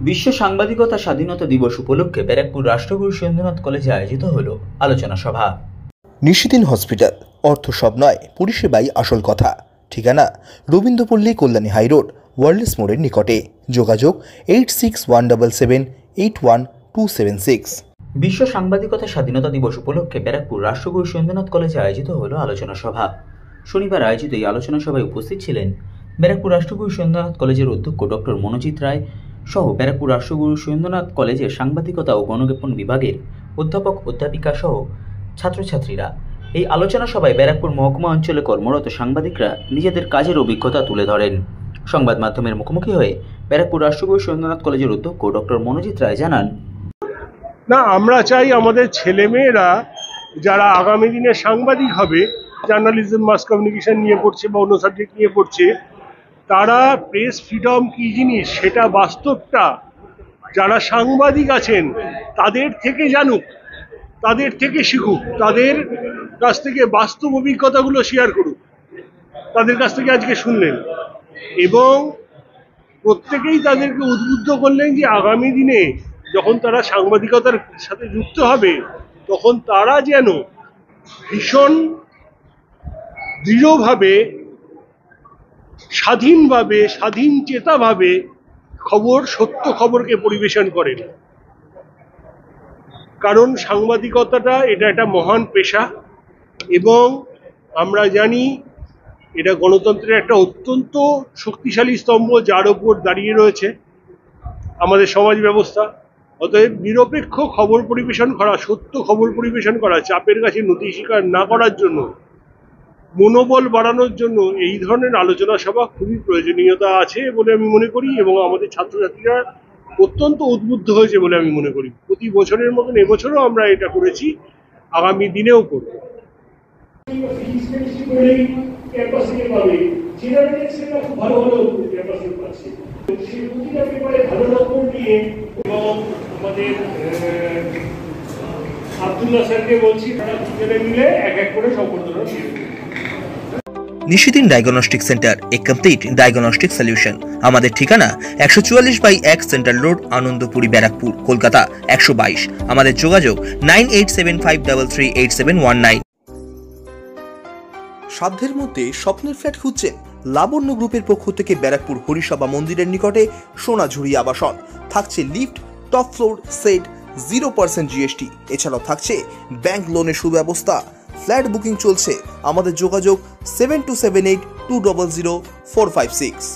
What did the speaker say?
বিশ্ব সাংবাদিকতা স্বাধীনতা দিবস উপলক্ষে ব্যারাকপুর রাষ্ট্রগুরু সুরেন্দ্রনাথ কলেজে আয়োজিত হলো আলোচনা সভা। নিশিদিন হসপিটাল, অর্থ সব নয়, পরিষেবাই আসল কথা। ঠিকানা রবীন্দ্রপল্লী, কল্যাণী হাইরোড, ওয়ার্ল্ডস মোড়ের নিকটে। যোগাযোগ 8617781276। বিশ্ব সাংবাদিকতা স্বাধীনতা দিবস উপলক্ষে ব্যারাকপুর রাষ্ট্রগুরু সুরেন্দ্রনাথ কলেজে আয়োজিত হলো আলোচনা সভা। শনিবার আয়োজিত এই আলোচনা সভায় উপস্থিত ছিলেন ব্যারাকপুর রাষ্ট্রগুরু সুরেন্দ্রনাথ কলেজের অধ্যক্ষ ডক্টর মনোজিৎ রায় সহ ব্যারাকপুর রাষ্ট্রগুরু সুরেন্দ্রনাথ কলেজের সাংবাদিকতা ও গণজ্ঞাপন বিভাগের অধ্যাপক অধ্যাপিকা সহ ছাত্রছাত্রীরা। এই আলোচনা সভায় ব্যারাকপুর মহকুমা অঞ্চলে কর্মরত সাংবাদিকরা নিজেদের কাজের অভিজ্ঞতা তুলে ধরেন। সংবাদ মাধ্যমের মুখোমুখি হয়ে ব্যারাকপুর রাষ্ট্রগুরু সুরেন্দ্রনাথ কলেজের অধ্যক্ষ ডক্টর মনোজিৎ রায় জানান, না, আমরা চাই আমাদের ছেলেমেয়েরা যারা আগামী দিনে সাংবাদিক হবে, জার্নালিজম, মাস কমিউনিকেশন নিয়ে পড়ছে বা অন্য সাবজেক্ট নিয়ে পড়ছে, তারা প্রেস ফ্রিডম কী জিনিস সেটা বাস্তবটা যারা সাংবাদিক আছেন তাদের থেকে জানুক, তাদের থেকে শিখুক, তাদের কাছ থেকে বাস্তব অভিজ্ঞতাগুলো শেয়ার করুক। তাদের কাছ থেকে আজকে শুনলেন এবং প্রত্যেকেই তাদেরকে উদ্বুদ্ধ করলেন যে আগামী দিনে যখন তারা সাংবাদিকতার সাথে যুক্ত হবে তখন তারা যেন ভীষণ দৃঢ়ভাবে, স্বাধীনভাবে, স্বাধীন চেতাভাবে সত্য খবরকে পরিবেশন করেন। কারণ সাংবাদিকতাটা এটা একটা মহান পেশা এবং আমরা জানি এটা গণতন্ত্রের একটা অত্যন্ত শক্তিশালী স্তম্ভ, যার ওপর দাঁড়িয়ে রয়েছে আমাদের সমাজ ব্যবস্থা। অতএব নিরপেক্ষ খবর পরিবেশন করা, সত্য খবর পরিবেশন করা, চাপের কাছে নতি স্বীকার না করার জন্য, মনোবল বাড়ানোর জন্য এই ধরনের আলোচনা সভা খুবই প্রয়োজনীয়তা আছে বলে আমি মনে করি এবং আমাদের ছাত্রছাত্রীরা অত্যন্ত উদ্বুদ্ধ হয়েছে বলে আমি মনে করি। প্রতি বছরের মতন এবছরও আমরা এটা করেছি, আগামী দিনেও করব। এবং আমাদের আব্দুল্লাহ স্যারকে বলছি তারা দুজনে মিলে এক এক করে সম্বর্ধনা দিয়ে দেবে। নিশিদিন ডায়াগনস্টিক সেন্টার, এ কমপ্লিট ডায়াগনস্টিক সলিউশন। আমাদের ঠিকানা 144/1 সেন্ট্রাল রোড, আনন্দপুরি, ব্যারাকপুর, কলকাতা 122। আমাদের যোগাযোগ 9875338719। সাধ্যের মধ্যে স্বপ্নের ফ্ল্যাট খুঁজছেন? লাবণ্য গ্রুপের পক্ষ থেকে ব্যারাকপুর হরিসভা মন্দিরের নিকটে সোনাঝুরি আবাসন। থাকছে lift, top floor, set, 0% GST। এছাড়াও থাকছে ব্যাংক লোনের সুব্যবস্থা। ফ্ল্যাট বুকিং চলছে। আমাদের যোগাযোগ 7278200456।